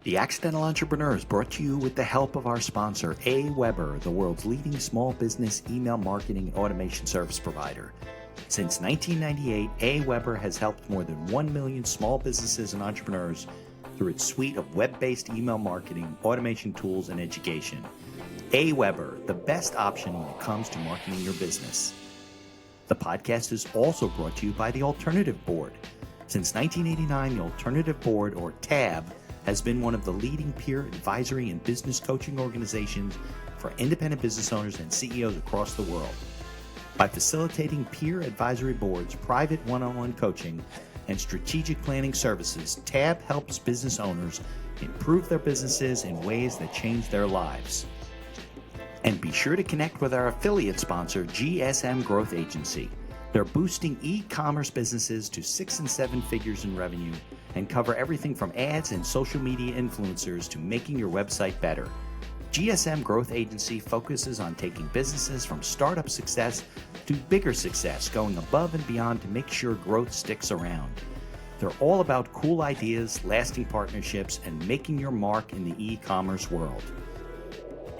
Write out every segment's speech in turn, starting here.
The Accidental Entrepreneur is brought to you with the help of our sponsor, AWeber, the world's leading small business email marketing and automation service provider. Since 1998, AWeber has helped more than 1 million small businesses and entrepreneurs through its suite of web-based email marketing, automation tools, and education. AWeber, the best option when it comes to marketing your business. The podcast is also brought to you by the Alternative Board. Since 1989, the Alternative Board, or TAB, has been one of the leading peer advisory and business coaching organizations for independent business owners and CEOs across the world. By facilitating peer advisory boards, private one-on-one coaching, and strategic planning services, TAB helps business owners improve their businesses in ways that change their lives. And be sure to connect with our affiliate sponsor, GSM Growth Agency. They're boosting e-commerce businesses to 6 and 7 figures in revenue and cover everything from ads and social media influencers to making your website better. GSM Growth Agency focuses on taking businesses from startup success to bigger success, going above and beyond to make sure growth sticks around. They're all about cool ideas, lasting partnerships, and making your mark in the e-commerce world.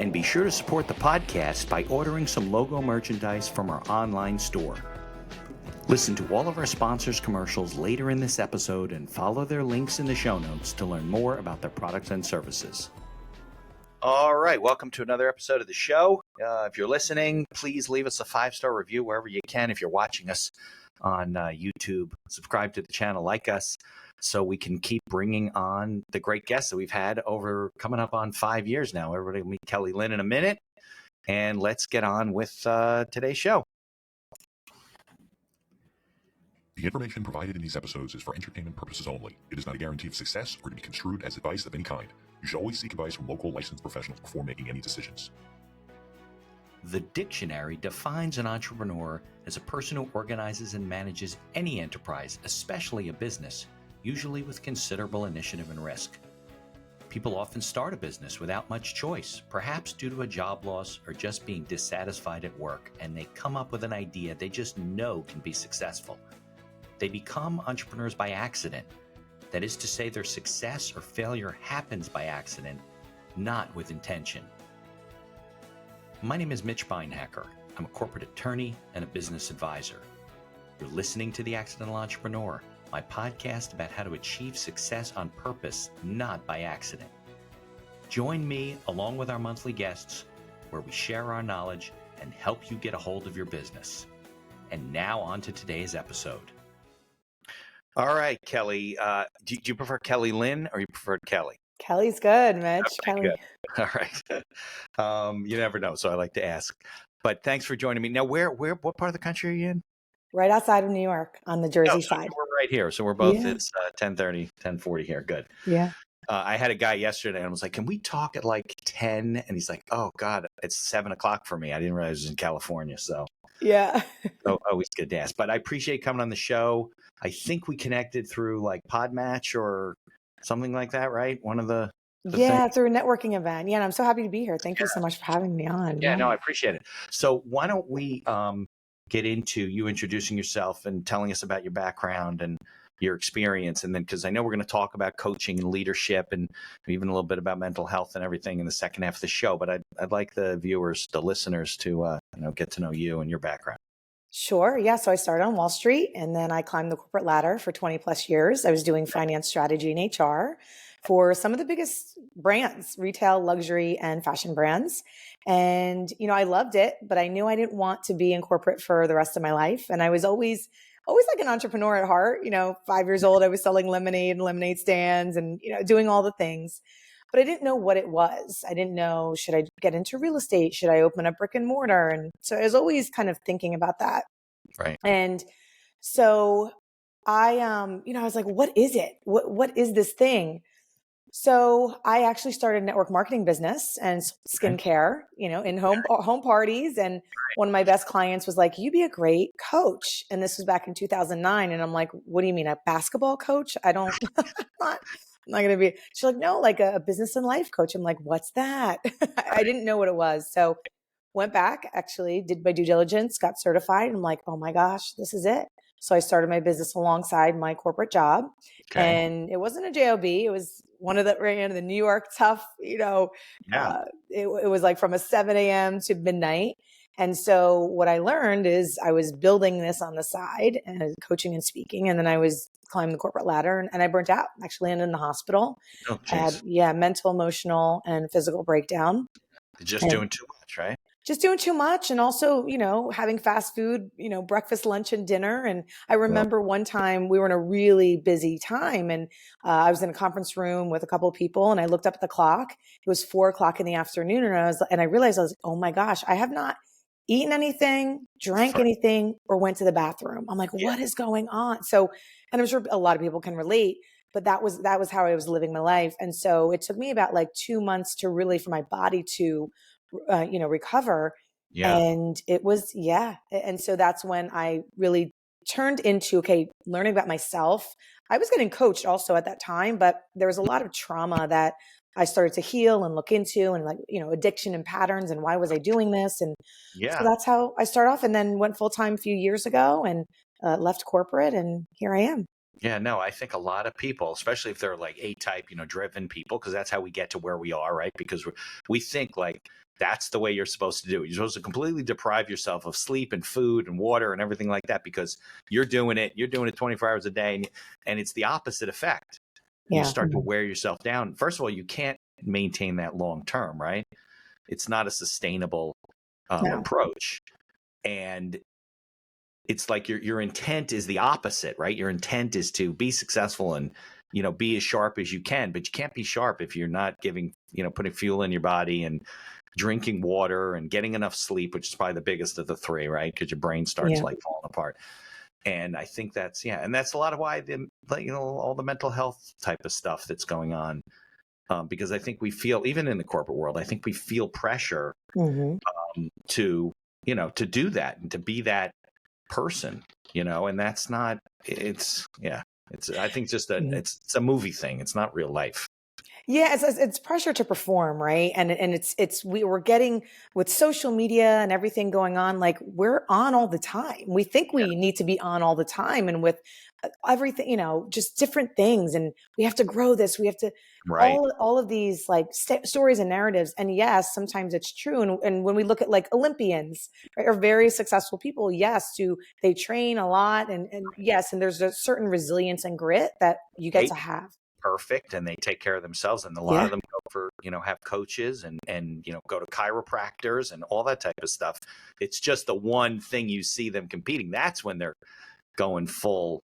And be sure to support the podcast by ordering some logo merchandise from our online store. Listen to all of our sponsors' commercials later in this episode and follow their links in the show notes to learn more about their products and services. All right, welcome to another episode of the show. If you're listening, please leave us a 5-star review wherever you can. If you're watching us on YouTube, subscribe to the channel, like us, so we can keep bringing on the great guests that we've had over coming up on 5 years now. Everybody will meet Kelly Lynn in a minute, and let's get on with today's show. The information provided in these episodes is for entertainment purposes only. It is not a guarantee of success or to be construed as advice of any kind. You should always seek advice from local licensed professionals before making any decisions. The dictionary defines an entrepreneur as a person who organizes and manages any enterprise, especially a business, usually with considerable initiative and risk. People often start a business without much choice, perhaps due to a job loss or just being dissatisfied at work, and they come up with an idea they just know can be successful. They become entrepreneurs by accident. That is to say, their success or failure happens by accident, not with intention. My name is Mitch Beinhaker. I'm a corporate attorney and a business advisor. You're listening to The Accidental Entrepreneur, my podcast about how to achieve success on purpose, not by accident. Join me along with our monthly guests, where we share our knowledge and help you get a hold of your business. And now on to today's episode. All right, Kelly. Do you prefer Kelly Lynn or you prefer Kelly? Kelly's good, Mitch. Okay, Kelly. good. All right. You never know, so I like to ask. But thanks for joining me. Now, what part of the country are you in? Right outside of New York on the Jersey side. We're right here. So we're both, it's 10:30, 10:40 here. Good. Yeah. I had a guy yesterday and I was like, can we talk at like 10? And he's like, oh God, it's 7 o'clock for me. I didn't realize it was in California. So yeah. Always good to ask. But I appreciate coming on the show. I think we connected through like Podmatch or something like that, right? One of the things. Through a networking event. Yeah, and I'm so happy to be here. Thank you so much for having me on. Yeah, no, I appreciate it. So why don't we get into you introducing yourself and telling us about your background and your experience, and then because I know we're going to talk about coaching and leadership and even a little bit about mental health and everything in the second half of the show. But I'd like the viewers, the listeners, to get to know you and your background. Sure. Yeah. So I started on Wall Street and then I climbed the corporate ladder for 20 plus years. I was doing finance strategy and HR for some of the biggest brands, retail, luxury, and fashion brands. And, I loved it, but I knew I didn't want to be in corporate for the rest of my life. And I was always like an entrepreneur at heart. 5 years old, I was selling lemonade and lemonade stands and, doing all the things. But I didn't know what it was. I didn't know, should I get into real estate? Should I open a brick and mortar? And so I was always kind of thinking about that. Right. And so I, I was like, what is it? What is this thing? So I actually started a network marketing business and skincare, in home parties. And one of my best clients was like, you'd be a great coach. And this was back in 2009. And I'm like, what do you mean, a basketball coach? I'm not going to be. She's like, no, like a business and life coach. I'm like, what's that? I didn't know what it was. So went back, actually did my due diligence, got certified. And I'm like, oh my gosh, this is it. So I started my business alongside my corporate job. Okay. And it wasn't a JOB. It was one of the ran the New York Tough, it was like from a 7 a.m. to midnight. And so what I learned is I was building this on the side and coaching and speaking. And then I was climbing the corporate ladder and I burnt out, actually ended in the hospital. Oh, I had, jeez. mental, emotional, and physical breakdown. Just And doing too much, right? just doing too much. And also, having fast food, breakfast, lunch, and dinner. And I remember one time we were in a really busy time and I was in a conference room with a couple of people and I looked up at the clock. It was 4 o'clock in the afternoon. And I realized I was like, oh my gosh, I have not eaten anything, drank anything, or went to the bathroom. I'm like, what is going on? So, and I'm sure a lot of people can relate, but that was how I was living my life. And so it took me about like 2 months to really, for my body to recover. Yeah. And it was, And so that's when I really turned into, learning about myself. I was getting coached also at that time, but there was a lot of trauma that I started to heal and look into and addiction and patterns and why was I doing this? And so that's how I started off and then went full time a few years ago and left corporate and here I am. Yeah, no, I think a lot of people, especially if they're like A-type, driven people, because that's how we get to where we are, right? Because we think like that's the way you're supposed to do it. You're supposed to completely deprive yourself of sleep and food and water and everything like that because you're doing it 24 hours a day and it's the opposite effect. Yeah. You start to wear yourself down. First of all, you can't maintain that long term, right? It's not a sustainable approach. And it's like your intent is the opposite, right? Your intent is to be successful and, be as sharp as you can, but you can't be sharp if you're not giving, putting fuel in your body and drinking water and getting enough sleep, which is probably the biggest of the three, right? Because your brain starts like falling apart. And I think that's, and that's a lot of why, all the mental health type of stuff that's going on. Because I think we feel, even in the corporate world, I think we feel pressure to do that and to be that person, and that's not, I think just it's a movie thing. It's not real life. Yeah, it's pressure to perform, right? And we're getting with social media and everything going on, like we're on all the time. We think we need to be on all the time, and with everything, just different things, and we have to grow this. We have to all of these like stories and narratives. And yes, sometimes it's true. And when we look at like Olympians, right, or very successful people, yes, they train a lot, and yes, and there's a certain resilience and grit that you get to have. Perfect, and they take care of themselves, and a lot of them go for have coaches and go to chiropractors and all that type of stuff. It's just the one thing you see them competing, that's when they're going full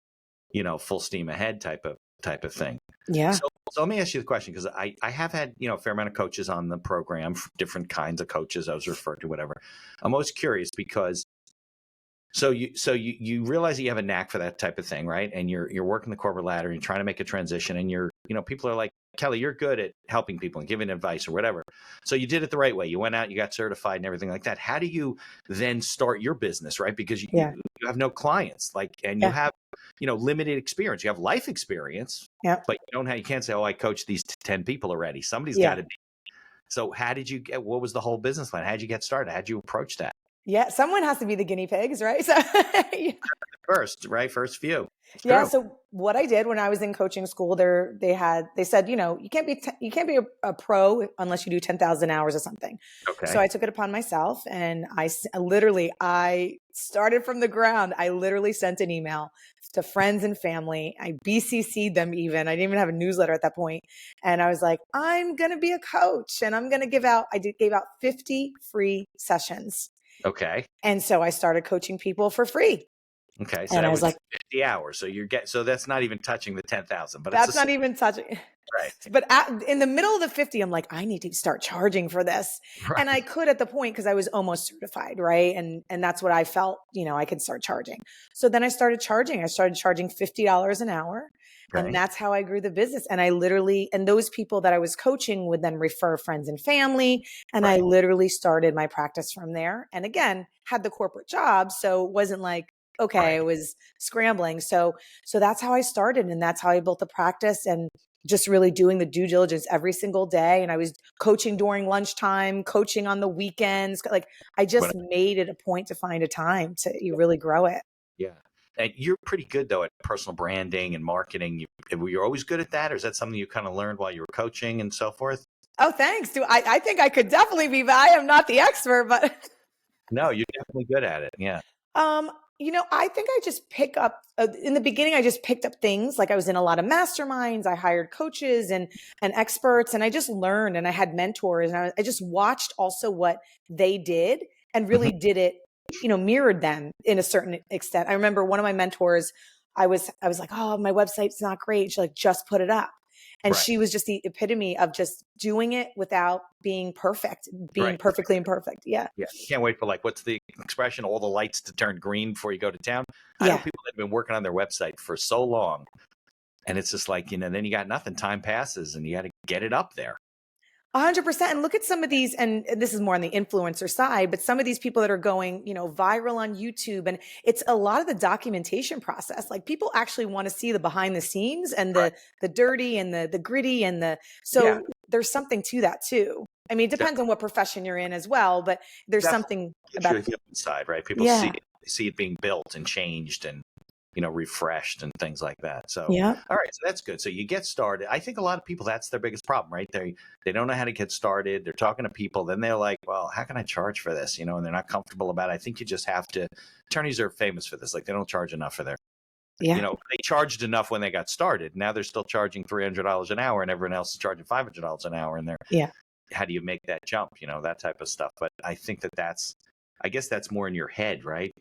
steam ahead type of thing. So let me ask you the question, because I have had a fair amount of coaches on the program, different kinds of coaches I was referred to, whatever. I'm always curious because So you realize that you have a knack for that type of thing, right? And you're working the corporate ladder and you're trying to make a transition, and people are like, Kelly, you're good at helping people and giving advice or whatever. So you did it the right way. You went out, you got certified and everything like that. How do you then start your business, right? Because you have no clients, and you have limited experience. You have life experience, but you can't say, oh, I coached these 10 people already. Somebody's got to be. So what was the whole business plan? How did you get started? How did you approach that? Yeah, someone has to be the guinea pigs, right? So First few. So what I did when I was in coaching school, they said, you can't be a pro unless you do 10,000 hours of something. Okay. So I took it upon myself, and I started from the ground. I literally sent an email to friends and family. I BCC'd them even. I didn't even have a newsletter at that point. And I was like, I'm going to be a coach, and I'm going to gave out 50 free sessions. Okay. And so I started coaching people for free. Okay. So that was like 50 hours. So that's not even touching the 10,000, but that's not even touching. Right. But in the middle of the 50, I'm like, I need to start charging for this. Right. And I could at the point, because I was almost certified. Right. And that's what I felt, I could start charging. So then I started charging $50 an hour. Right. And that's how I grew the business. And and those people that I was coaching would then refer friends and family. And I literally started my practice from there. And again, had the corporate job. So it wasn't like, okay, I was scrambling. So that's how I started. And that's how I built the practice, and just really doing the due diligence every single day. And I was coaching during lunchtime, coaching on the weekends. Like I just made it a point to find a time to really grow it. Yeah. And you're pretty good though at personal branding and marketing. Were you always good at that, or is that something you kind of learned while you were coaching and so forth? Oh, thanks. I think I could definitely be, but I am not the expert, but No, you're definitely good at it. Yeah. Um, I think I just pick up in the beginning, I just picked up things like I was in a lot of masterminds. I hired coaches and experts, and I just learned, and I had mentors, and I just watched also what they did and really did it, mirrored them in a certain extent. I remember one of my mentors, I was like, oh, my website's not great. She's like, just put it up. And Right. she was just the epitome of just doing it without being perfect, being Right. perfectly imperfect. Yeah. Yeah. Can't wait for what's the expression? All the lights to turn green before you go to town. I know Yeah. people that have been working on their website for so long, and it's just like, then you got nothing. Time passes and you got to get it up there. 100%. And look at some of these, and this is more on the influencer side, but some of these people that are going, viral on YouTube, and it's a lot of the documentation process. Like people actually want to see the behind the scenes and the dirty and the gritty so there's something to that too. I mean, it depends on what profession you're in as well, but there's something about the human side, right? People see it being built and changed and refreshed and things like that. So, all right, so that's good. So you get started. I think a lot of people, that's their biggest problem, right? They don't know how to get started. They're talking to people, then they're like, well, how can I charge for this? And they're not comfortable about it. I think you just have to. Attorneys are famous for this. Like they don't charge enough for their. They charged enough when they got started. Now they're still charging $300 an hour, and everyone else is charging $500 an hour. And how do you make that jump? That type of stuff. But I think I guess that's more in your head, right?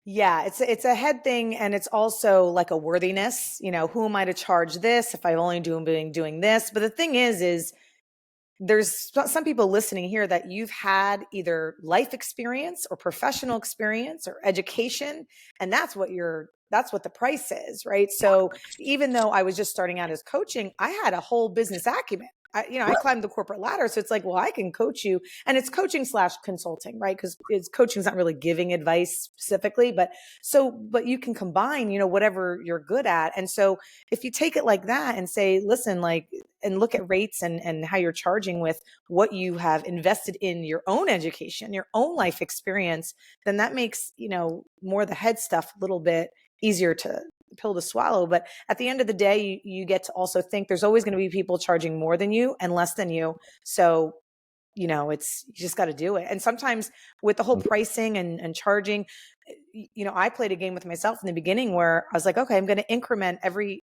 Yeah, it's a head thing, and it's also like a worthiness. Who am I to charge this if I've only been doing this? But the thing is there's some people listening here that you've had either life experience or professional experience or education, and that's what the price is, right? So even though I was just starting out as coaching, I had a whole business acumen. I climbed the corporate ladder. So it's like, well, I can coach you, and it's coaching / consulting, right? Because coaching is not really giving advice specifically, but you can combine, whatever you're good at. And so if you take it like that and say, listen, and look at rates and how you're charging with what you have invested in your own education, your own life experience, then that makes, more the head stuff a little bit easier to pill to swallow. But at the end of the day, you get to also think there's always going to be people charging more than you and less than you. So, you just got to do it. And sometimes with the whole pricing and charging, I played a game with myself in the beginning where I was like, okay, I'm going to increment every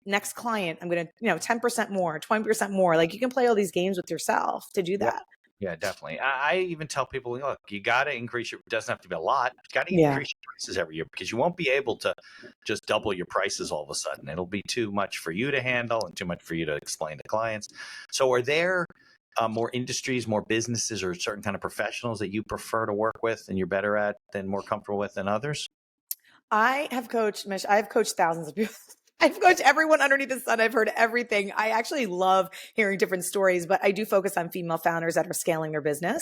next client. I'm going to, 10% more, 20% more. Like you can play all these games with yourself to do that. Yeah, definitely. I even tell people, look, you got to increase it doesn't have to be a lot. You got to increase your prices every year because you won't be able to just double your prices all of a sudden. It'll be too much for you to handle and too much for you to explain to clients. So are there more industries, more businesses, or certain kind of professionals that you prefer to work with and you're better at than more comfortable with than others? I have coached thousands of people. I've coached everyone underneath the sun. I've heard everything. I actually love hearing different stories, but I do focus on female founders that are scaling their business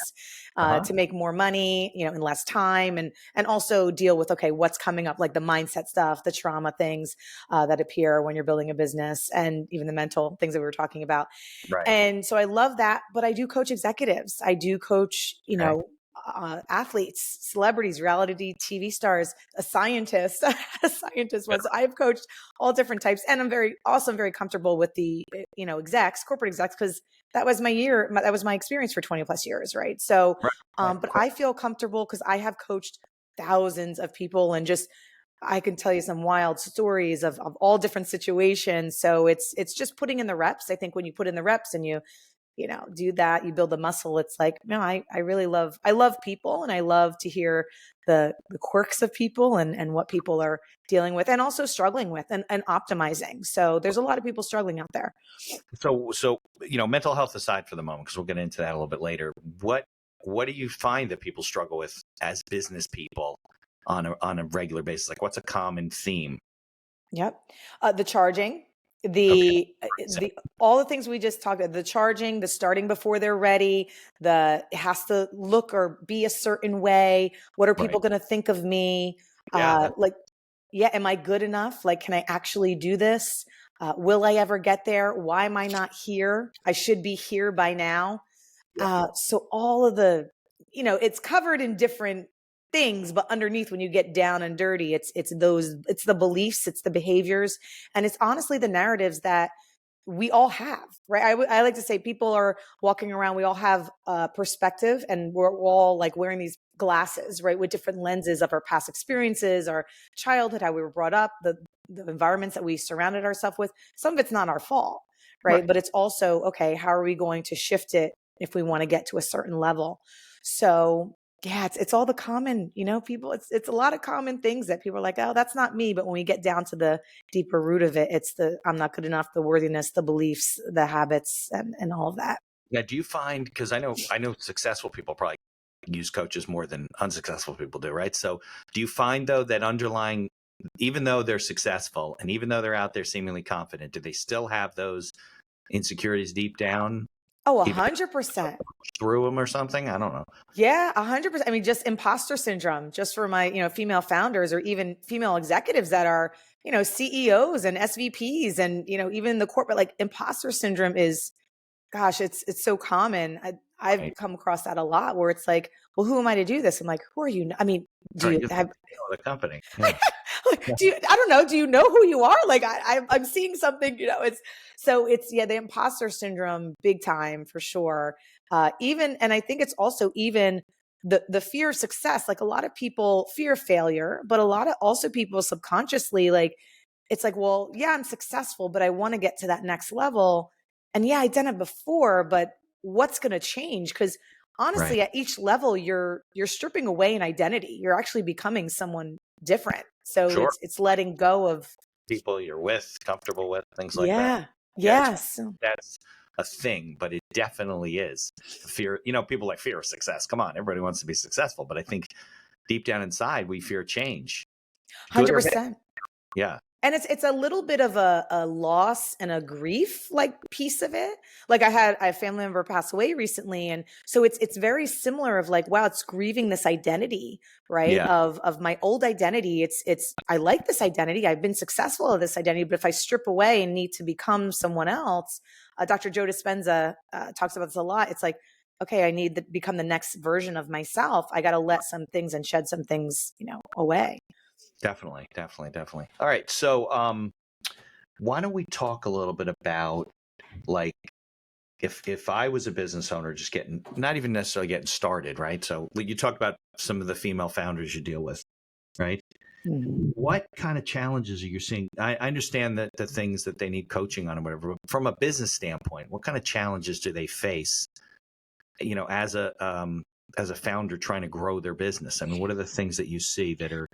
to make more money, in less time, and also deal with, okay, what's coming up, like the mindset stuff, the trauma things that appear when you're building a business, and even the mental things that we were talking about. Right. And so I love that, but I do coach executives. I do coach, athletes, celebrities, reality TV stars, a scientist, once. I've coached all different types, and I'm very comfortable with the, corporate execs, because that was my experience for 20 plus years. Right. So, but I feel comfortable because I have coached thousands of people, and I can tell you some wild stories of all different situations. So it's just putting in the reps. I think when you put in the reps and you do that, you build the muscle. It's like, I really love people, and I love to hear the quirks of people and what people are dealing with and also struggling with and optimizing. So there's a lot of people struggling out there. So, mental health aside for the moment, because we'll get into that a little bit later, what do you find that people struggle with as business people on a regular basis? Like what's a common theme? Yep. The charging. All the things we just talked about, the charging, the starting before they're ready, it has to look or be a certain way. What are people going to think of me? Am I good enough? Like, can I actually do this? Will I ever get there? Why am I not here? I should be here by now. So all of the, it's covered in different things, but underneath, when you get down and dirty, it's the beliefs, it's the behaviors, and it's honestly the narratives that we all have, right? I like to say people are walking around, we all have perspective, and we're all like wearing these glasses, right? With different lenses of our past experiences, our childhood, how we were brought up, the environments that we surrounded ourselves with. Some of it's not our fault, right? But it's also, okay, how are we going to shift it if we want to get to a certain level? So yeah, it's all the common, people, it's a lot of common things that people are like, oh, that's not me. But when we get down to the deeper root of it, it's the, I'm not good enough, the worthiness, the beliefs, the habits, and all of that. Yeah. Do you find, because I know successful people probably use coaches more than unsuccessful people do, right? So do you find though that underlying, even though they're successful and even though they're out there seemingly confident, do they still have those insecurities deep down? Oh, 100%. Through them or something? I don't know. Yeah, 100%. I mean, just imposter syndrome, just for my, female founders or even female executives that are, CEOs and SVPs and, even the corporate, like imposter syndrome is, gosh, it's so common. I've come across that a lot where it's like, well, who am I to do this? I'm like, who are you? I mean, do you have the company? Yeah. I don't know. Do you know who you are? Like I'm seeing something, it's the imposter syndrome, big time for sure. And I think it's also even the fear of success. Like a lot of people fear failure, but a lot of also people subconsciously, like, it's like, well, yeah, I'm successful, but I want to get to that next level. And yeah, I've done it before, but what's going to change? Because honestly, at each level, you're stripping away an identity. You're actually becoming someone different. So it's letting go of people you're with, comfortable with, things like that. Yes. That's a thing, but it definitely is fear. People like fear of success. Come on, everybody wants to be successful, but I think deep down inside, we fear change. 100%. Yeah. And it's a little bit of a loss and a grief like piece of it. Like I had a family member pass away recently. And so it's very similar of like, wow, it's grieving this identity, right? Yeah. Of my old identity. I like this identity. I've been successful at this identity, but if I strip away and need to become someone else, Dr. Joe Dispenza talks about this a lot. It's like, okay, I need to become the next version of myself. I got to let some things and shed some things, away. Definitely. All right. So why don't we talk a little bit about, like, if I was a business owner just not even necessarily getting started, right? So you talked about some of the female founders you deal with, right? Mm-hmm. What kind of challenges are you seeing? I understand that the things that they need coaching on or whatever, but from a business standpoint, what kind of challenges do they face, as a founder trying to grow their business? I mean, what are the things that you see that are,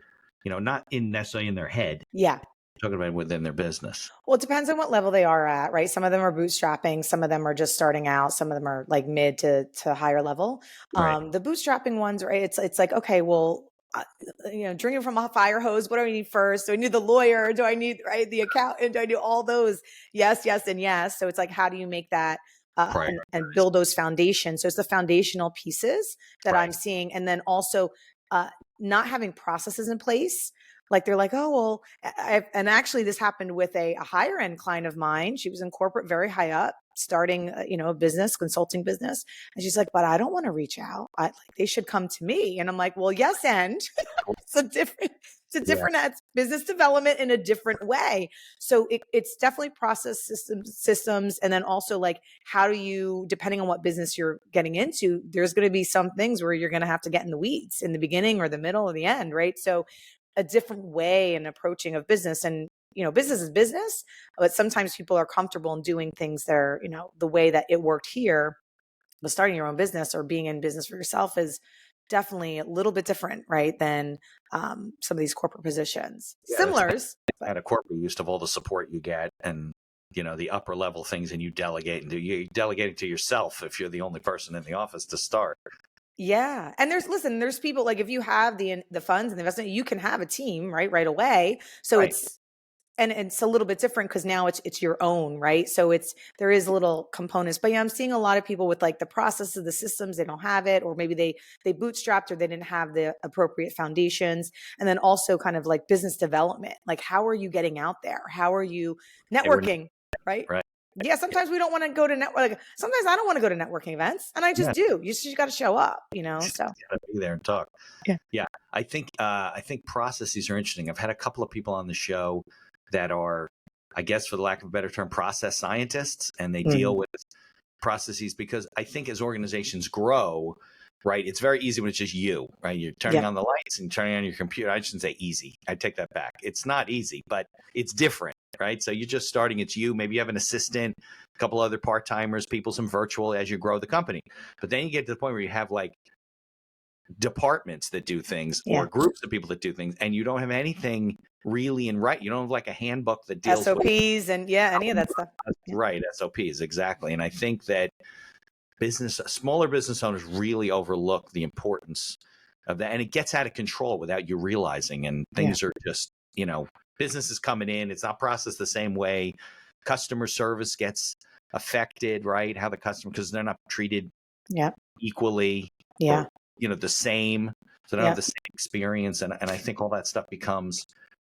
not necessarily in their head. Yeah. Talking about within their business. Well, it depends on what level they are at, right? Some of them are bootstrapping. Some of them are just starting out. Some of them are like mid to higher level. Right. The bootstrapping ones, right? It's like, okay, well, drinking from a fire hose. What do I need first? Do I need the lawyer? Do I need, right, the accountant? Do I do all those? Yes, and yes. So it's like, how do you make that and build those foundations? So it's the foundational pieces that I'm seeing. And then also not having processes in place. Like they're like, oh, well, and actually this happened with a higher end client of mine. She was in corporate, very high up, starting, a business, consulting business. And she's like, but I don't want to reach out. They should come to me. And I'm like, well, yes. And it's a different that's business development in a different way. So it's definitely process systems. And then also like, how do you, depending on what business you're getting into, there's going to be some things where you're going to have to get in the weeds in the beginning or the middle or the end. Right. So a different way and approaching of business. And, business is business, but sometimes people are comfortable in doing things there, the way that it worked here. But starting your own business or being in business for yourself is definitely a little bit different, right, than some of these corporate positions. Yeah, similars. At a corporate, you used to have all the support you get and, the upper level things, and you delegate and you delegate it to yourself if you're the only person in the office to start. Yeah. And there's people like, if you have the funds and the investment, you can have a team, right away. So it's a little bit different because now it's your own, right? So there is little components, but yeah, I'm seeing a lot of people with like the processes, the systems, they don't have it, or maybe they bootstrapped or they didn't have the appropriate foundations. And then also kind of like business development, like how are you getting out there? How are you networking, right? Yeah, sometimes we don't want to go to like sometimes I don't want to go to networking events, and I just do. You just got to show up, Just So gotta be there and talk. Yeah. Yeah. I think processes are interesting. I've had a couple of people on the show that are, I guess, for the lack of a better term, process scientists, and they deal with processes because I think as organizations grow, right, it's very easy when it's just you, right? You're turning on the lights and turning on your computer. I shouldn't say easy. I take that back. It's not easy, but it's different, right? So you're just starting. It's you. Maybe you have an assistant, a couple other part-timers, people, some virtual as you grow the company. But then you get to the point where you have like departments that do things or groups of people that do things, and you don't have anything really in right. You don't have like a handbook that deals SOPs with and any of that stuff. Right. SOPs. Exactly. And I think that smaller business owners really overlook the importance of that. And it gets out of control without you realizing. And things are just, business is coming in. It's not processed the same way. Customer service gets affected, right? How the customer, because they're not treated equally. Or, the same. So they don't have the same experience. And I think all that stuff becomes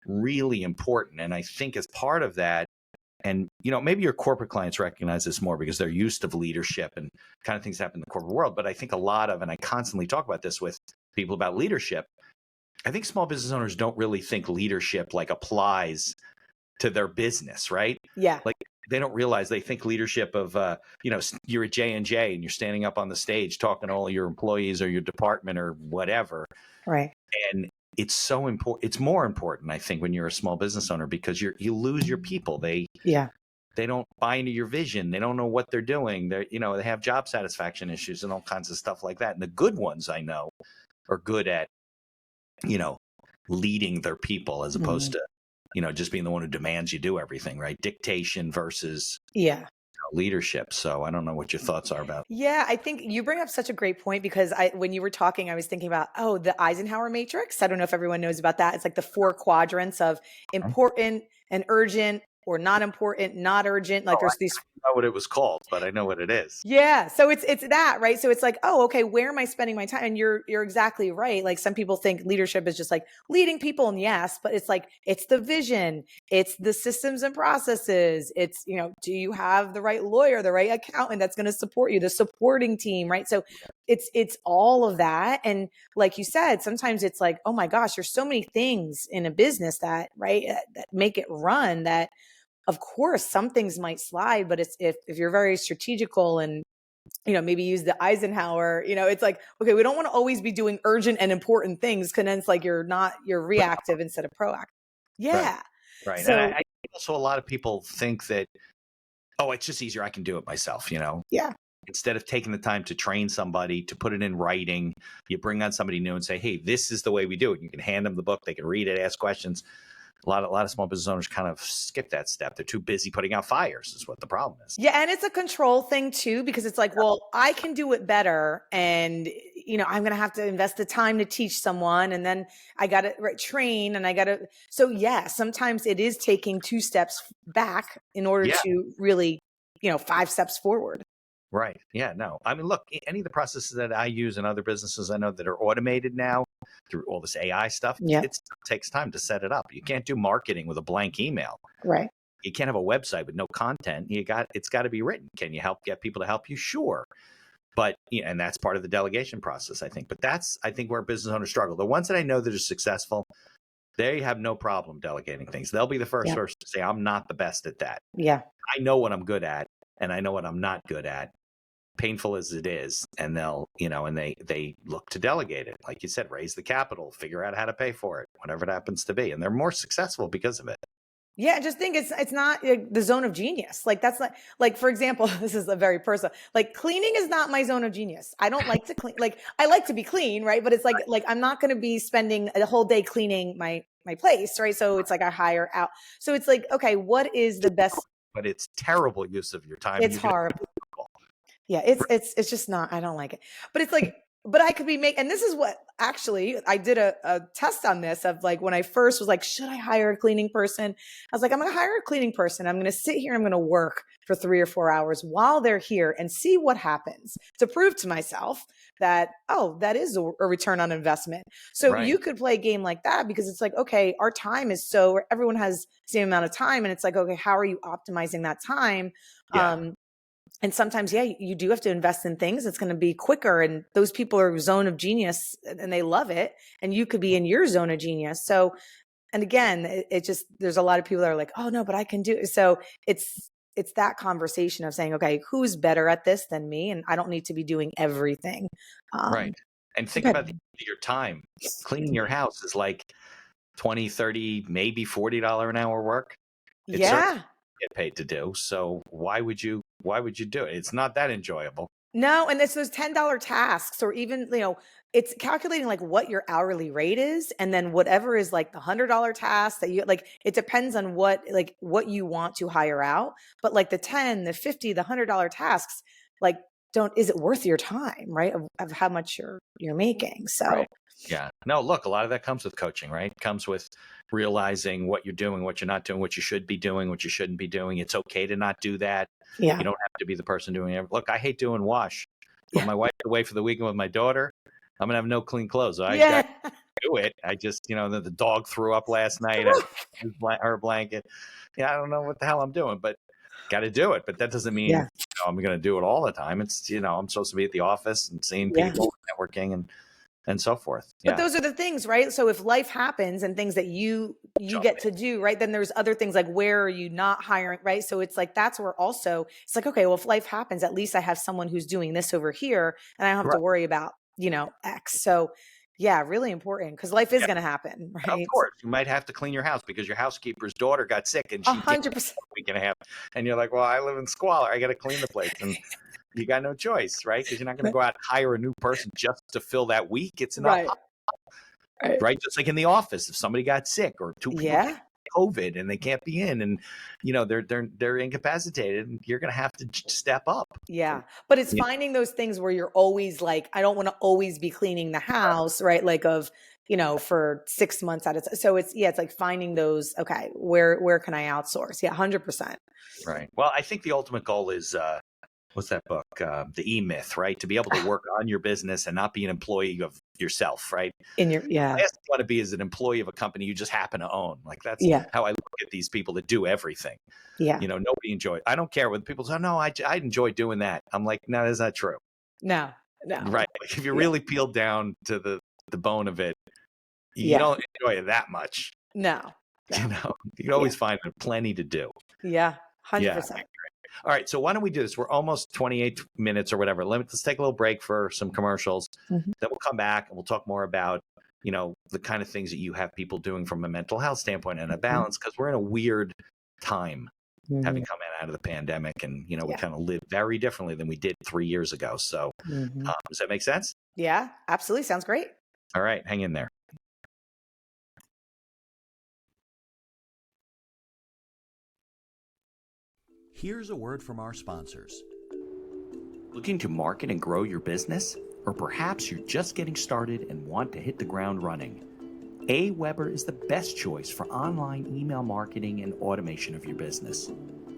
really important. And I think as part of that, and, maybe your corporate clients recognize this more because they're used to leadership and kind of things happen in the corporate world. But I think a lot of, and I constantly talk about this with people about leadership, I think small business owners don't really think leadership like applies to their business, right? Yeah. Like they don't realize, they think leadership of, you're at J&J and you're standing up on the stage talking to all your employees or your department or whatever. Right. And it's so important. It's more important, I think, when you're a small business owner because you lose your people. They don't buy into your vision. They don't know what they're doing. They have job satisfaction issues and all kinds of stuff like that. And the good ones I know are good at, leading their people as opposed to, just being the one who demands you do everything, right? Dictation versus leadership. So I don't know what your thoughts are about. Yeah, I think you bring up such a great point because when you were talking, I was thinking about, the Eisenhower matrix. I don't know if everyone knows about that. It's like the 4 quadrants of important and urgent or not important, not urgent. Like there's these. I don't know what it was called, but I know what it is. Yeah. So it's that, right? So it's like, okay, where am I spending my time? And you're exactly right. Like some people think leadership is just like leading people, and yes, but it's like, it's the vision, it's the systems and processes. It's, do you have the right lawyer, the right accountant that's going to support you, the supporting team, right? So it's all of that. And like you said, sometimes it's like, oh my gosh, there's so many things in a business that make it run that, of course, some things might slide, but it's if you're very strategical and, maybe use the Eisenhower, it's like, okay, we don't want to always be doing urgent and important things because then it's like you're reactive instead of proactive. Yeah. Right. So, and I think also a lot of people think that, it's just easier. I can do it myself, Yeah. Instead of taking the time to train somebody, to put it in writing, you bring on somebody new and say, hey, this is the way we do it. You can hand them the book. They can read it, ask questions. A lot of small business owners kind of skip that step. They're too busy putting out fires is what the problem is. Yeah. And it's a control thing too, because it's like, well, I can do it better. And, I'm going to have to invest the time to teach someone. And then I got to train and I got to. So yeah, sometimes it is taking 2 steps back in order to really, 5 steps forward. Right. Yeah, no. I mean, look, any of the processes that I use in other businesses I know that are automated now through all this AI stuff, it takes time to set it up. You can't do marketing with a blank email. Right. You can't have a website with no content. It's got to be written. Can you get people to help you? Sure. But, and that's part of the delegation process, I think. But that's, I think, where business owners struggle. The ones that I know that are successful, they have no problem delegating things. They'll be the first person to say, I'm not the best at that. Yeah. I know what I'm good at, and I know what I'm not good at. Painful as it is, and they'll, and they look to delegate it. Like you said, raise the capital, figure out how to pay for it, whatever it happens to be. And they're more successful because of it. Yeah, I just think it's not the zone of genius. Like that's not like, for example, this is a very personal, like cleaning is not my zone of genius. I don't like to clean. Like I like to be clean, right? But it's like I'm not going to be spending a whole day cleaning my place, right? So it's like I hire out. So it's like, okay, what is the best? But it's terrible use of your time. It's horrible. Yeah, it's just not. I don't like it. But it's like But I could be and this is what actually I did a test on this of like when I first was like, should I hire a cleaning person? I was like, I'm going to hire a cleaning person. I'm going to sit here. I'm going to work for 3 or 4 hours while they're here and see what happens to prove to myself that, oh, that is a return on investment. So you could play a game like that because it's like, okay, our time is everyone has the same amount of time. And it's like, okay, how are you optimizing that time? And sometimes, you do have to invest in things. It's going to be quicker. And those people are zone of genius and they love it. And you could be in your zone of genius. So, and again, it just, there's a lot of people that are like, oh no, but I can do it. So it's that conversation of saying, okay, who's better at this than me? And I don't need to be doing everything. Right. And think about your time. Cleaning your house is like 20, 30, maybe $40 an hour work. It's get paid to do. So why would you do it? It's not that enjoyable. No. And it's those $10 tasks, or even, it's calculating like what your hourly rate is. And then whatever is like the $100 task that you like, it depends on what you want to hire out. But like the 10, the 50, the $100 tasks, like is it worth your time, right? Of how much you're making. So right. Yeah. No, look, a lot of that comes with coaching, right? It comes with realizing what you're doing, what you're not doing, what you should be doing, what you shouldn't be doing. It's okay to not do that. Yeah. You don't have to be the person doing it. Look, I hate doing wash. But my wife away for the weekend with my daughter, I'm going to have no clean clothes. So I got to do it. I just, the dog threw up last night, her blanket. Yeah, I don't know what the hell I'm doing, but got to do it. But that doesn't mean I'm going to do it all the time. It's, I'm supposed to be at the office and seeing people, networking and so forth. But those are the things, right? So if life happens and things that you get to do, right, then there's other things like where are you not hiring, right? So it's like, that's where also it's like, okay, well, if life happens, at least I have someone who's doing this over here and I don't have to worry about, X. So yeah, really important because life is going to happen, right? Of course. You might have to clean your house because your housekeeper's daughter got sick and she 100%. A week and a half. And you're like, well, I live in squalor. I got to clean the place. And you got no choice, right? Because you're not going to go out and hire a new person just to fill that week. It's not right. Just like in the office, if somebody got sick or two people got COVID and they can't be in, and they're incapacitated, and you're going to have to step up. Yeah, but it's finding those things where you're always like, I don't want to always be cleaning the house, right? Like for 6 months at a time. So it's like finding those. Okay, where can I outsource? Yeah, 100%. Right. Well, I think the ultimate goal is. What's that book? The E-Myth, right? To be able to work on your business and not be an employee of yourself, right? The last thing you want to be is an employee of a company you just happen to own. Like that's how I look at these people that do everything. Yeah. Nobody enjoys. I don't care when people say, no, I enjoy doing that. I'm like, no, that's not true. No. Right. Like if you really peel down to the bone of it, you don't enjoy it that much. No. You can always find plenty to do. Yeah. 100%. Yeah. All right, so why don't we do this? We're almost 28 minutes or whatever. Let's take a little break for some commercials. Mm-hmm. Then we'll come back and we'll talk more about, the kind of things that you have people doing from a mental health standpoint and a balance, because we're in a weird time having come out of the pandemic and, we kind of live very differently than we did 3 years ago. So does that make sense? Yeah, absolutely. Sounds great. All right, hang in there. Here's a word from our sponsors. Looking to market and grow your business? Or perhaps you're just getting started and want to hit the ground running? AWeber is the best choice for online email marketing and automation of your business.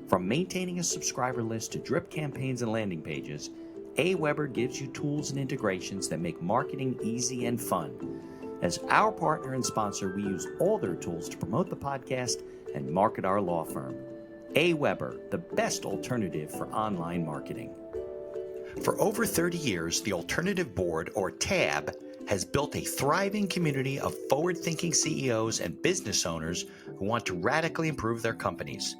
From maintaining a subscriber list to drip campaigns and landing pages, AWeber gives you tools and integrations that make marketing easy and fun. As our partner and sponsor, we use all their tools to promote the podcast and market our law firm. AWeber, the best alternative for online marketing. For over 30 years, the Alternative Board, or TAB, has built a thriving community of forward-thinking CEOs and business owners who want to radically improve their companies.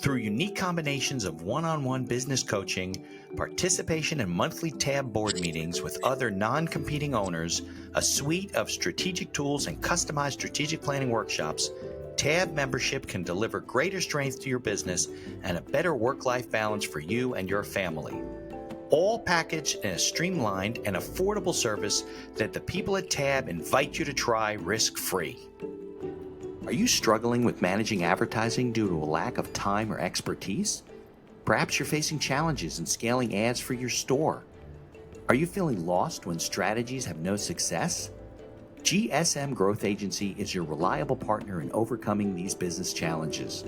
Through unique combinations of one-on-one business coaching, participation in monthly TAB board meetings with other non-competing owners, a suite of strategic tools and customized strategic planning workshops, TAB membership can deliver greater strength to your business and a better work-life balance for you and your family. All packaged in a streamlined and affordable service that the people at TAB invite you to try risk-free. Are you struggling with managing advertising due to a lack of time or expertise? Perhaps you're facing challenges in scaling ads for your store. Are you feeling lost when strategies have no success? GSM Growth Agency is your reliable partner in overcoming these business challenges.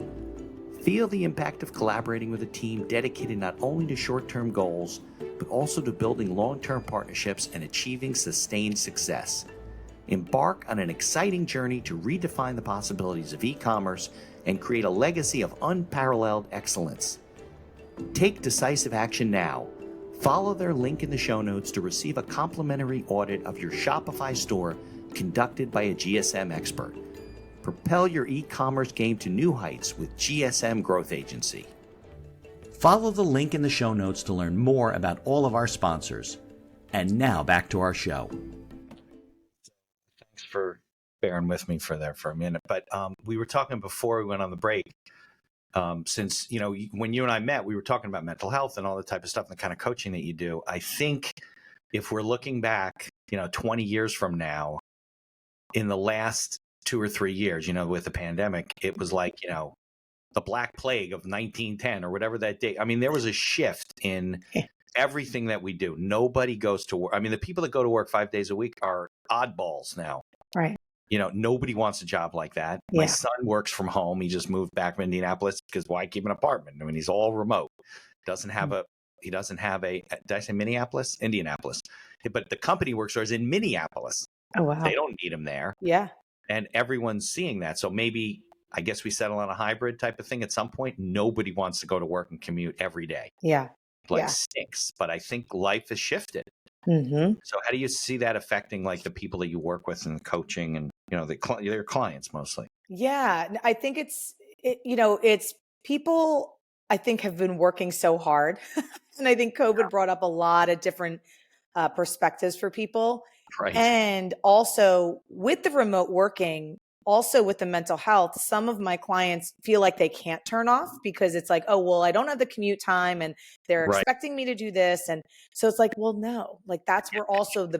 Feel the impact of collaborating with a team dedicated not only to short-term goals, but also to building long-term partnerships and achieving sustained success. Embark on an exciting journey to redefine the possibilities of e-commerce and create a legacy of unparalleled excellence. Take decisive action now. Follow their link in the show notes to receive a complimentary audit of your Shopify store conducted by a GSM expert. Propel your e-commerce game to new heights with GSM Growth Agency. Follow the link in the show notes to learn more about all of our sponsors. And now back to our show. Thanks for bearing with me for a minute. But we were talking before we went on the break. Since, when you and I met, we were talking about mental health and all the type of stuff and the kind of coaching that you do. I think if we're looking back, 20 years from now, in the last 2 or 3 years, with the pandemic, it was like, the Black Plague of 1910 or whatever that day. I mean, there was a shift in everything that we do. Nobody goes to work. I mean, the people that go to work 5 days a week are oddballs now. Right. Nobody wants a job like that. Yeah. My son works from home. He just moved back from Indianapolis because why keep an apartment? I mean, he's all remote. He doesn't have a, did I say Minneapolis? Indianapolis. But the company works for is in Minneapolis. Oh, wow. They don't need him there. Yeah. And everyone's seeing that. So maybe, I guess we settle on a hybrid type of thing at some point. Nobody wants to go to work and commute every day. Yeah. Stinks. But I think life has shifted. Mm-hmm. So how do you see that affecting like the people that you work with and coaching and, their clients mostly? Yeah. I think it's people, I think, have been working so hard. And I think COVID brought up a lot of different perspectives for people. Right. And also with the remote working, also with the mental health, some of my clients feel like they can't turn off because it's like, oh, well, I don't have the commute time and they're expecting me to do this. And so it's like, well, no, like that's where also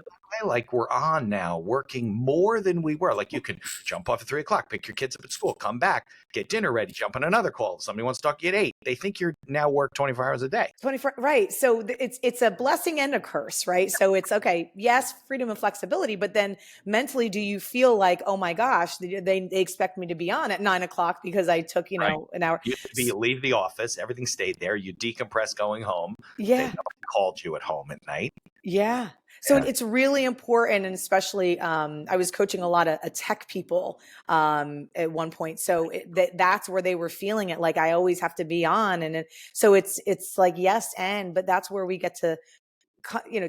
like we're on now working more than we were. Like you can jump off at 3:00, pick your kids up at school, come back, get dinner ready, jump on another call. Somebody wants to talk to you at 8. They think you're now work 24 hours a day. 24, right. So it's a blessing and a curse, right? So it's okay. Yes, freedom and flexibility, but then mentally, do you feel like, oh my gosh, they expect me to be on at 9:00 because I took, an hour. You leave the office, everything stayed there. You decompress going home. Yeah. They called you at home at night. Yeah. So it's really important. And especially, I was coaching a lot of tech people at one point. So that's where they were feeling it. Like I always have to be on. And so it's like, yes. But that's where we get to,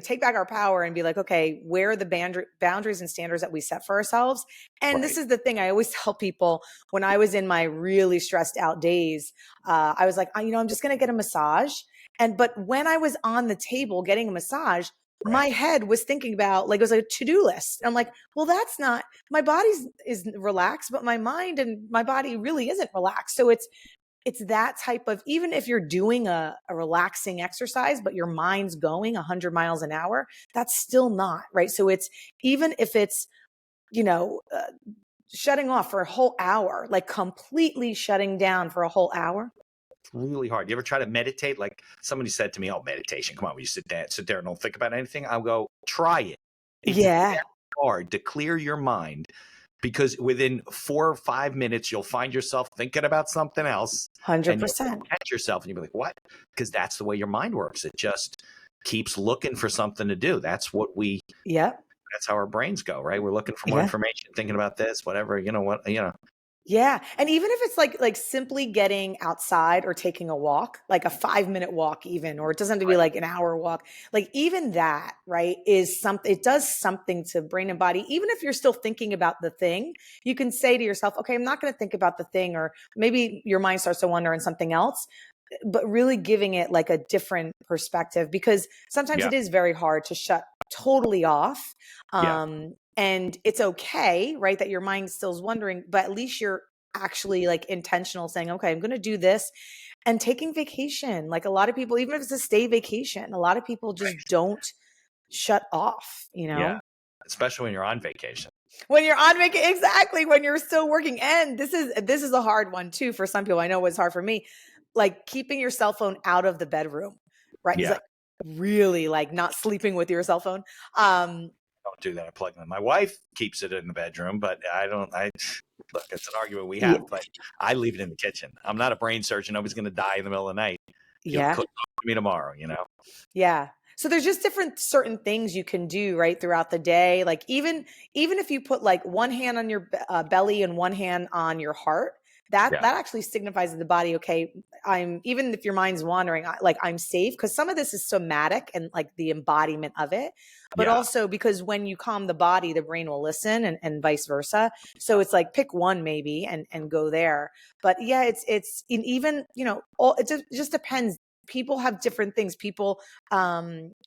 take back our power and be like, okay, where are the boundaries and standards that we set for ourselves? And this is the thing I always tell people when I was in my really stressed out days, I was like, I'm just going to get a massage. But when I was on the table getting a massage, my head was thinking about like, it was a to-do list. And I'm like, well, that's not, my body is relaxed, but my mind and my body really isn't relaxed. So it's that type of, even if you're doing a relaxing exercise, but your mind's going 100 miles an hour, that's still not, right? So it's, even if it's, shutting off for a whole hour, like completely shutting down for a whole hour. Really hard. You ever try to meditate? Like somebody said to me, oh, meditation, come on, will you sit there and don't think about anything? I'll go, try it. It's hard to clear your mind because within 4 or 5 minutes, you'll find yourself thinking about something else. 100%. Catch yourself and you'll be like, what? Because that's the way your mind works. It just keeps looking for something to do. That's what that's how our brains go, right? We're looking for more information, thinking about this, whatever, Yeah. And even if it's like simply getting outside or taking a walk, like a 5-minute walk even, or it doesn't have to be like an hour walk, like even that, right, is something, it does something to brain and body. Even if you're still thinking about the thing, you can say to yourself, okay, I'm not going to think about the thing, or maybe your mind starts to wander on something else, but really giving it like a different perspective, because sometimes it is very hard to shut totally off. And it's okay, right, that your mind still is wondering, but at least you're actually like intentional saying, okay, I'm going to do this, and taking vacation. Like a lot of people, even if it's a stay vacation, a lot of people just don't shut off, Yeah. Especially when you're on vacation. When you're on vacation, exactly. When you're still working. And this is a hard one too, for some people. I know it was hard for me, like keeping your cell phone out of the bedroom, right? Yeah. Like, really like not sleeping with your cell phone. Don't do that. I plug them. My wife keeps it in the bedroom, but I don't. Look, it's an argument we Yeah. have, but I leave it in the kitchen. I'm not a brain surgeon. Nobody's going to die in the middle of the night. You'll Yeah. cook for me tomorrow, you know? Yeah. So there's just different certain things you can do right throughout the day. Like even if you put like one hand on your belly and one hand on your heart, that Yeah. actually signifies to the body, okay, I'm, even if your mind's wandering, like I'm safe, because some of this is somatic and like the embodiment of it, but Yeah. also because when you calm the body, the brain will listen, and vice versa. So it's like pick one maybe and go there. But yeah, it's even, you know, it just depends. People have different things. People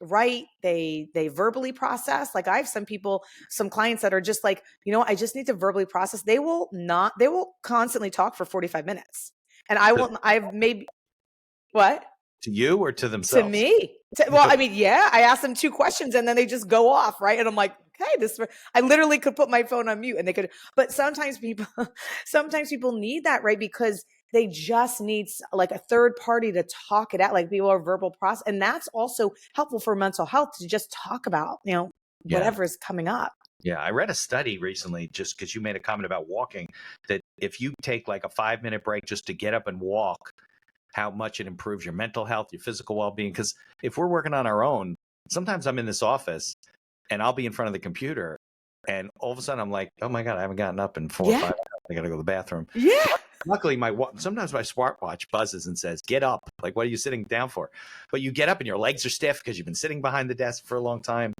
write, they verbally process. Like I have some clients that are just like, you know, I just need to verbally process. They will constantly talk for 45 minutes. And I've maybe, what? To you or to To themselves? me. Well, I mean, yeah, I ask them 2 questions and then they just go off, right? And I'm like, okay, I literally could put my phone on mute and they could, but sometimes people need that, right? Because they just need like a third party to talk it out, like people are verbal process. And that's also helpful for mental health to just talk about, you know, whatever is coming up. Yeah, I read a study recently, just because you made a comment about walking, that if you take like a 5-minute break just to get up and walk, how much it improves your mental health, your physical well-being. Because if we're working on our own, sometimes I'm in this office and I'll be in front of the computer and all of a sudden I'm like, oh my God, I haven't gotten up in 4 or 5 hours. I got to go to the bathroom. Yeah. Luckily, sometimes my smartwatch buzzes and says, get up. Like, what are you sitting down for? But you get up and your legs are stiff because you've been sitting behind the desk for a long time.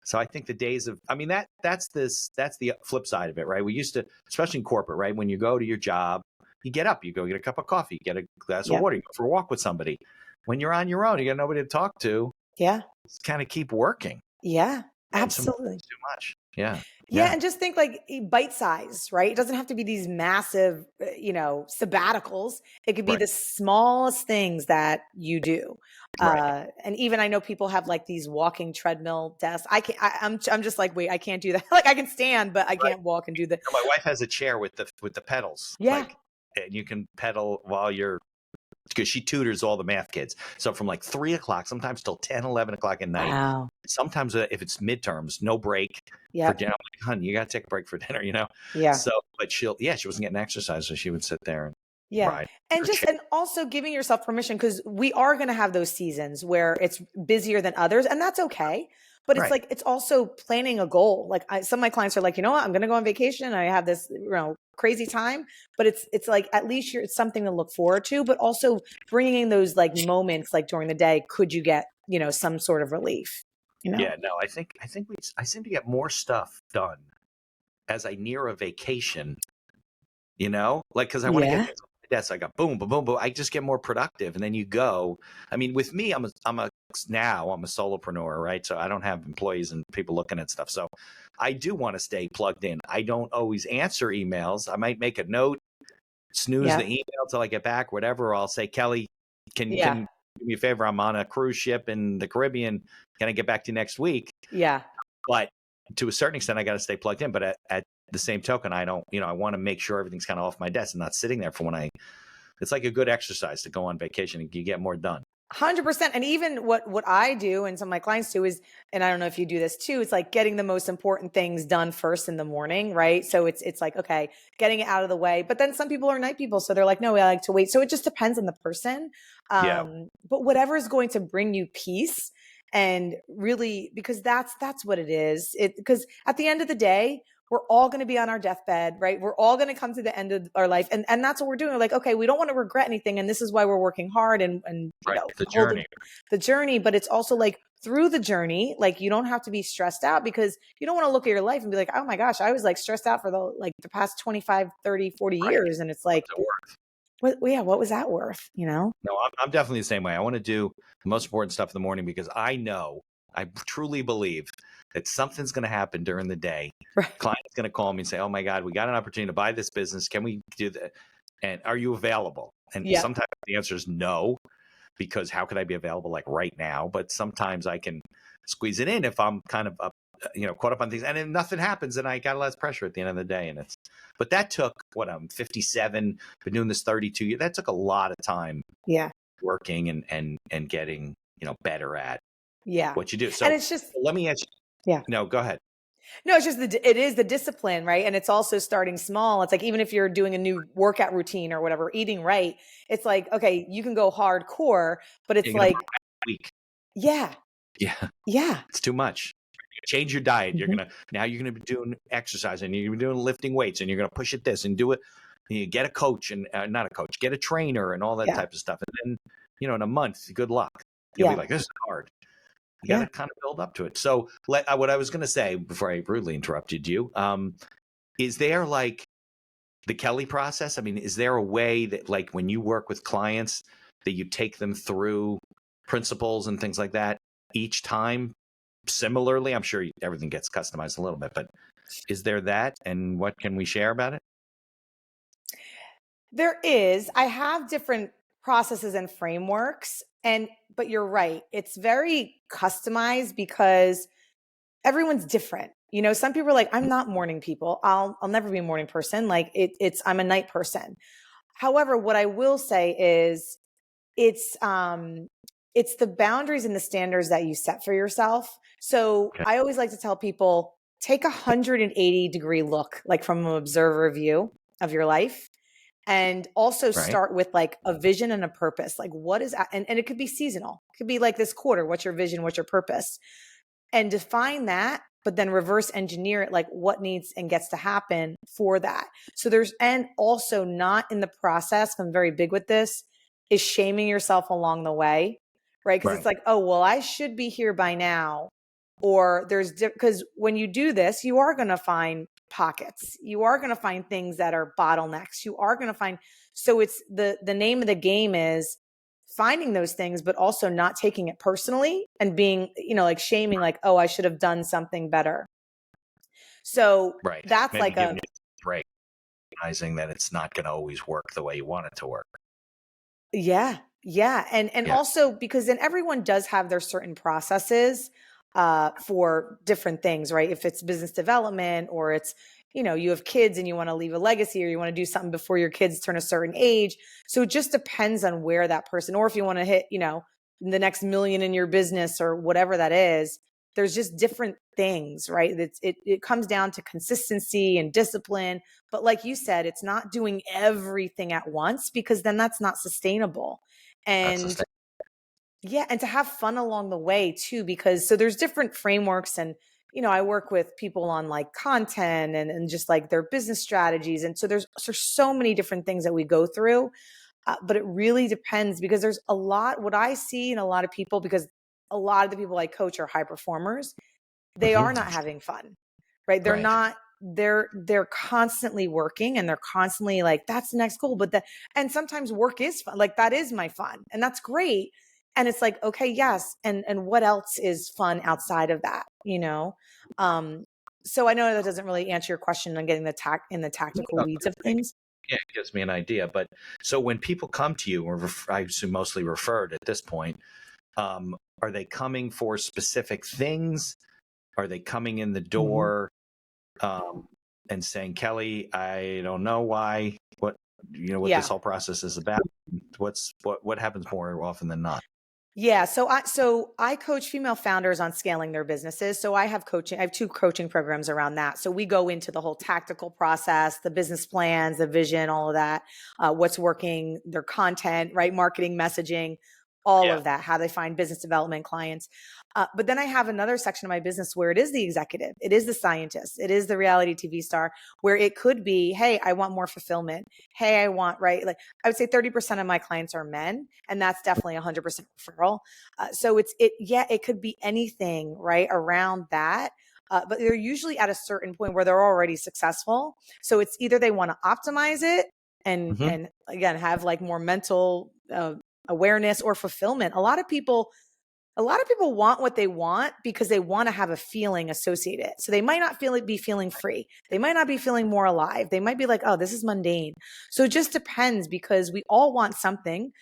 So I think the days of, I mean, that's the flip side of it, right? We used to, especially in corporate, right? When you go to your job, you get up, you go get a cup of coffee, get a glass of water, you go for a walk with somebody. When you're on your own, you got nobody to talk to. Yeah. Just kind of keep working. Yeah, absolutely. Too much. Yeah. Yeah. And just think like bite size, right? It doesn't have to be these massive, you know, sabbaticals. It could be the smallest things that you do. And even I know people have like these walking treadmill desks. I'm just like, wait, I can't do that. Like I can stand, but I can't walk and do the. My wife has a chair with the pedals. Yeah. Like, and you can pedal while you're, because she tutors all the math kids. So from like 3 o'clock, sometimes till 10, 11 o'clock at night. Wow. Sometimes if it's midterms, no break for dinner. I'm like, honey, you got to take a break for dinner, you know? Yeah. So, but she wasn't getting exercise. So she would sit there and ride. And also giving yourself permission, because we are going to have those seasons where it's busier than others, and that's okay. But it's like, it's also planning a goal. Like some of my clients are like, you know what, I'm going to go on vacation. I have this, you know, crazy time, but it's like, at least it's something to look forward to, but also bringing in those like moments, like during the day, could you get, you know, some sort of relief, you know? Yeah, no, I seem to get more stuff done as I near a vacation, you know, like, cause I want to get I got boom, boom, boom, boom. I just get more productive. And then you go, I mean, with me, I'm a solopreneur, right? So I don't have employees and people looking at stuff. So I do want to stay plugged in. I don't always answer emails. I might make a note, snooze the email till I get back, whatever. Or I'll say, Kelly, can you do me a favor? I'm on a cruise ship in the Caribbean. Can I get back to you next week? Yeah. But to a certain extent, I got to stay plugged in. But at the same token, I don't, you know, I want to make sure everything's kind of off my desk and not sitting there for it's like a good exercise to go on vacation and you get more done. 100%. And even what I do and some of my clients do is, and I don't know if you do this too, it's like getting the most important things done first in the morning, right? So it's like, okay, getting it out of the way. But then some people are night people. So they're like, no, I like to wait. So it just depends on the person. But whatever is going to bring you peace, and really, because that's what it is. Because at the end of the day, we're all going to be on our deathbed, right? We're all going to come to the end of our life. And that's what we're doing. We're like, okay, we don't want to regret anything. And this is why we're working hard and you know, the journey. But it's also like through the journey, like you don't have to be stressed out, because you don't want to look at your life and be like, oh my gosh, I was like stressed out for the past 25, 30, 40 years. And it's like, what was that worth? You know? No, I'm definitely the same way. I want to do the most important stuff in the morning because I truly believe that something's going to happen during the day. Client's going to call me and say, oh my God, we got an opportunity to buy this business. Can we do that? And are you available? And sometimes the answer is no, because how could I be available like right now? But sometimes I can squeeze it in if I'm kind of up, you know, caught up on things, and then nothing happens and I got less pressure at the end of the day. And but that took I'm 57, been doing this 32 years. That took a lot of time. Yeah. Working and getting better at Yeah. what you do. And So it's just, let me ask you. yeah. No, go ahead. No, it's just it is the discipline, right? And it's also starting small. It's like, even if you're doing a new workout routine or whatever, eating right, it's like, okay, you can go hardcore, but it's You're gonna like, week. yeah, Yeah, yeah. it's too much. Change your diet. Mhm. Now you're gonna be doing exercise, and you're gonna be doing lifting weights, and you're gonna push at this and do it. And you get a coach, and not a coach, get a trainer, and all that Yeah. type of stuff. And then in a month, good luck. You'll Yeah. be like, this is hard. You got Yeah. to kind of build up to it. So what I was going to say before I rudely interrupted you, is there like the Kelly process? I mean, is there a way that, like, when you work with clients, that you take them through principles and things like that each time similarly? I'm sure everything gets customized a little bit, but is there that? And what can we share about it? There is. I have different processes and frameworks, but you're right. It's very customized because everyone's different. Some people are like, I'm not morning people. I'll never be a morning person. Like I'm a night person. However, what I will say is it's the boundaries and the standards that you set for yourself. So Okay. I always like to tell people, take 180-degree look, like from an observer view of your life. And also start with like a vision and a purpose. Like, what is, and it could be seasonal. It could be like this quarter. What's your vision? What's your purpose? And define that, but then reverse engineer it, like what needs and gets to happen for that. So and also not in the process, I'm very big with this, is shaming yourself along the way, right? Because it's like, oh, well, I should be here by now. Or because when you do this, you are going to find pockets. You are going to find things that are bottlenecks. You are going to find, so it's the name of the game is finding those things, but also not taking it personally and being, like shaming, like, oh, I should have done something better. So that's maybe like giving it a break, recognizing that it's not going to always work the way you want it to work. Yeah. Yeah. And also because then everyone does have their certain processes for different things, right? If it's business development or it's, you have kids and you want to leave a legacy or you want to do something before your kids turn a certain age. So it just depends on where that person, or if you want to hit, the next million in your business or whatever that is, there's just different things, right? It comes down to consistency and discipline. But like you said, it's not doing everything at once, because then that's not sustainable. And yeah, and to have fun along the way too, because so there's different frameworks, and I work with people on like content and just like their business strategies. And so there's so many different things that we go through. But it really depends, because there's a lot, what I see in a lot of people, because a lot of the people I coach are high performers. They are not having fun, right? They're not, they're constantly working, and they're constantly like, that's the next goal. And sometimes work is fun. Like, that is my fun, and that's great. And it's like, okay, yes. And what else is fun outside of that, So I know that doesn't really answer your question on getting in the tactical weeds of things. Yeah, it gives me an idea. But so when people come to you, or I assume mostly referred at this point, are they coming for specific things? Are they coming in the door and saying, Kelly, I don't know why, what this whole process is about? What happens more often than not? Yeah. So I coach female founders on scaling their businesses. So I have 2 coaching programs around that. So we go into the whole tactical process, the business plans, the vision, all of that, what's working, their content, right? Marketing, messaging, all of that, how they find business development clients. But then I have another section of my business where it is the executive, it is the scientist, it is the reality TV star, where it could be, hey, I want more fulfillment. Hey, I want, right? Like, I would say 30% of my clients are men, and that's definitely 100% referral. So it could be anything, right, around that. But they're usually at a certain point where they're already successful. So it's either they want to optimize it and again, have like more mental awareness or fulfillment. A lot of people want what they want because they want to have a feeling associated. So they might not be feeling free. They might not be feeling more alive. They might be like, oh, this is mundane. So it just depends, because we all want something.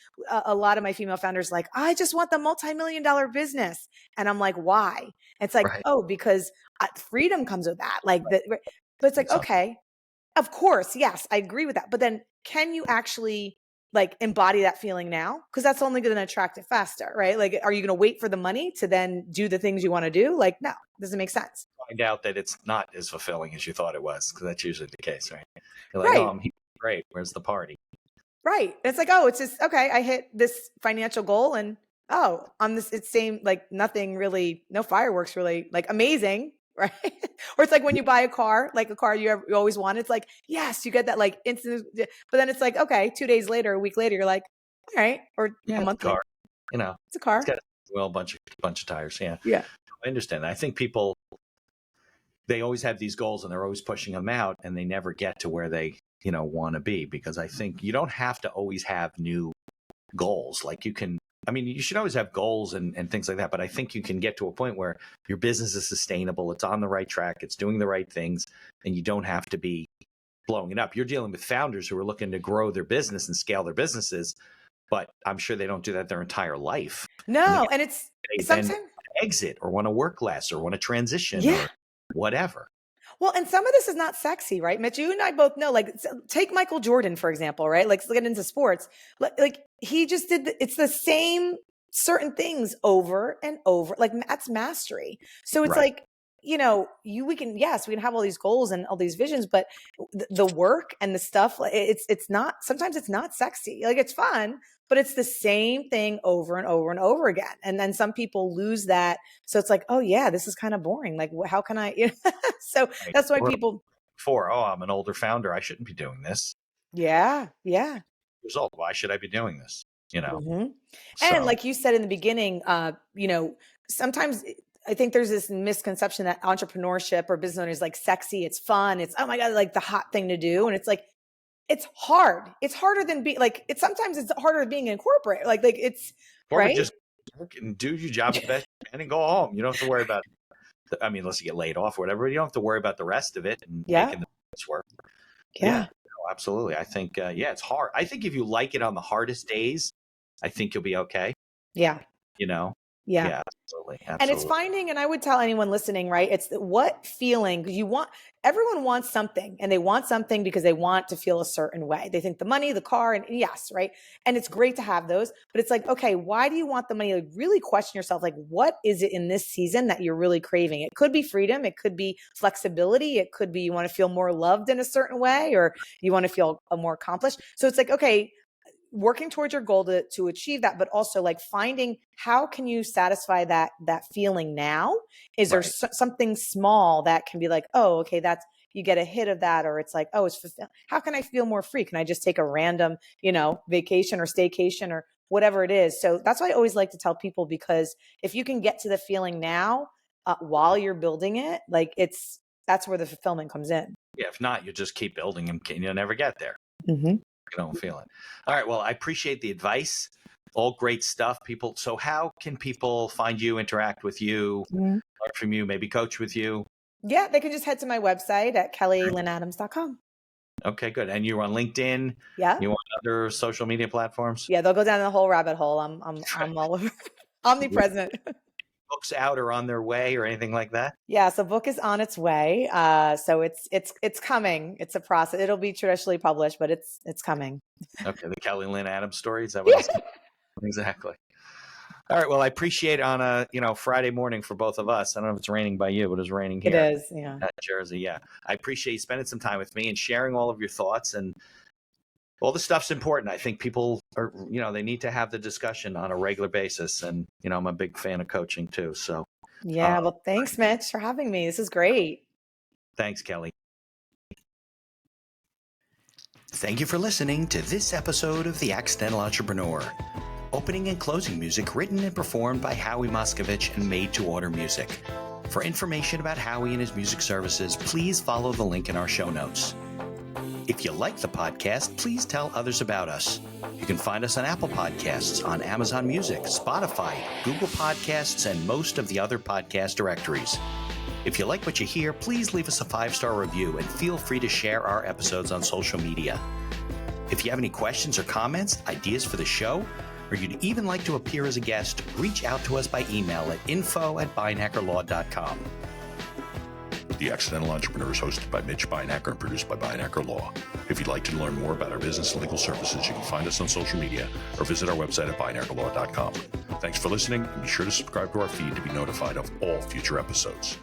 A lot of my female founders like, I just want the multi-million-dollar business. And I'm like, why? It's like, oh, because freedom comes with that. Like that. But it's like, okay, of course. Yes, I agree with that. But then can you actually like embody that feeling now? Because that's only going to attract it faster, right? Like, are you going to wait for the money to then do the things you want to do? Like, no, doesn't make sense. Find out that it's not as fulfilling as you thought it was, because that's usually the case, right? You're like, Right. oh, I'm here. Great. Where's the party? Right. It's like, oh, it's just, okay, I hit this financial goal and on this, it's same, like nothing really, no fireworks really, like amazing, right? Or it's like when you buy a car, like a car you always want, it's like, yes, you get that like instant, but then it's like, okay, 2 days later, a week later, you're like, all right, or a month car, later. It's a car. It's got a bunch of tires. Yeah. Yeah. I understand that. I think people, they always have these goals and they're always pushing them out and they never get to where they, want to be, because I think you don't have to always have new goals. Like you should always have goals and things like that. But I think you can get to a point where your business is sustainable. It's on the right track. It's doing the right things, and you don't have to be blowing it up. You're dealing with founders who are looking to grow their business and scale their businesses, but I'm sure they don't do that their entire life. No. And it's sometimes exit or want to work less or want to transition or whatever. Well, and some of this is not sexy, right, Mitch? You and I both know, like, take Michael Jordan, for example, right? Like, let's get into sports. Like he just did, it's the same certain things over and over. Like, that's mastery. So it's like, we can have all these goals and all these visions, but the work and the stuff, it's not, sometimes it's not sexy. Like, it's fun, but it's the same thing over and over and over again. And then some people lose that. So it's like, oh yeah, this is kind of boring. Like, how can I, so that's why people I'm an older founder. I shouldn't be doing this. Yeah. Result. Why should I be doing this? Mm-hmm. And like you said in the beginning, sometimes I think there's this misconception that entrepreneurship or business owner is like sexy. It's fun. It's, oh my God, like the hot thing to do. And it's like, it's hard. It's harder than sometimes it's harder than being in corporate. Like it's right. Just work and do your job the best you can and go home. You don't have to worry about, unless you get laid off or whatever, you don't have to worry about the rest of it and making the business work. Yeah. Absolutely. I think, it's hard. I think if you like it on the hardest days, I think you'll be okay. Yeah. Yeah, absolutely. And it's finding, and I would tell anyone listening, right? It's what feeling you want. Everyone wants something, and they want something because they want to feel a certain way. They think the money, the car, and yes, right? And it's great to have those, but it's like, okay, why do you want the money? Like, really question yourself, like, what is it in this season that you're really craving? It could be freedom. It could be flexibility. It could be you want to feel more loved in a certain way, or you want to feel more accomplished. So it's like, okay, working towards your goal to achieve that, but also like finding how can you satisfy that feeling now? Is there something small that can be like, oh, okay, that's, you get a hit of that, or it's like, oh, it's fulfilling. How can I feel more free? Can I just take a random, vacation or staycation or whatever it is? So that's why I always like to tell people, because if you can get to the feeling now while you're building it, like that's where the fulfillment comes in. Yeah. If not, you just keep building and you'll never get there. Mm-hmm. You don't feel it. All right. Well, I appreciate the advice. All great stuff, people. So how can people find you, interact with you, learn from you, maybe coach with you? Yeah, they can just head to my website at kellylynnadams.com. Okay, good. And you're on LinkedIn? Yeah. You on other social media platforms? Yeah, they'll go down the whole rabbit hole. I'm all over. Omnipresent. Books out or on their way or anything like that? Yeah, so book is on its way. So it's coming. It's a process. It'll be traditionally published, but it's coming. Okay, the Kelly Lynn Adams story. Is that what it's exactly? All right. Well, I appreciate on a Friday morning for both of us. I don't know if it's raining by you, but it's raining here. It is, yeah. At Jersey, yeah. I appreciate you spending some time with me and sharing all of your thoughts, and all the stuff's important. I think people are, they need to have the discussion on a regular basis. And, I'm a big fan of coaching too. So, yeah, well, thanks, Mitch, for having me. This is great. Thanks, Kelly. Thank you for listening to this episode of The Accidental Entrepreneur. Opening and closing music written and performed by Howie Moskovich and made to order music. For information about Howie and his music services, please follow the link in our show notes. If you like the podcast, please tell others about us. You can find us on Apple Podcasts, on Amazon Music, Spotify, Google Podcasts, and most of the other podcast directories. If you like what you hear, please leave us a 5-star review and feel free to share our episodes on social media. If you have any questions or comments, ideas for the show, or you'd even like to appear as a guest, reach out to us by email at info@beinhakerlaw.com. The Accidental Entrepreneur is hosted by Mitch Beinhaker and produced by Beinhaker Law. If you'd like to learn more about our business and legal services, you can find us on social media or visit our website at beinhakerlaw.com. Thanks for listening, and be sure to subscribe to our feed to be notified of all future episodes.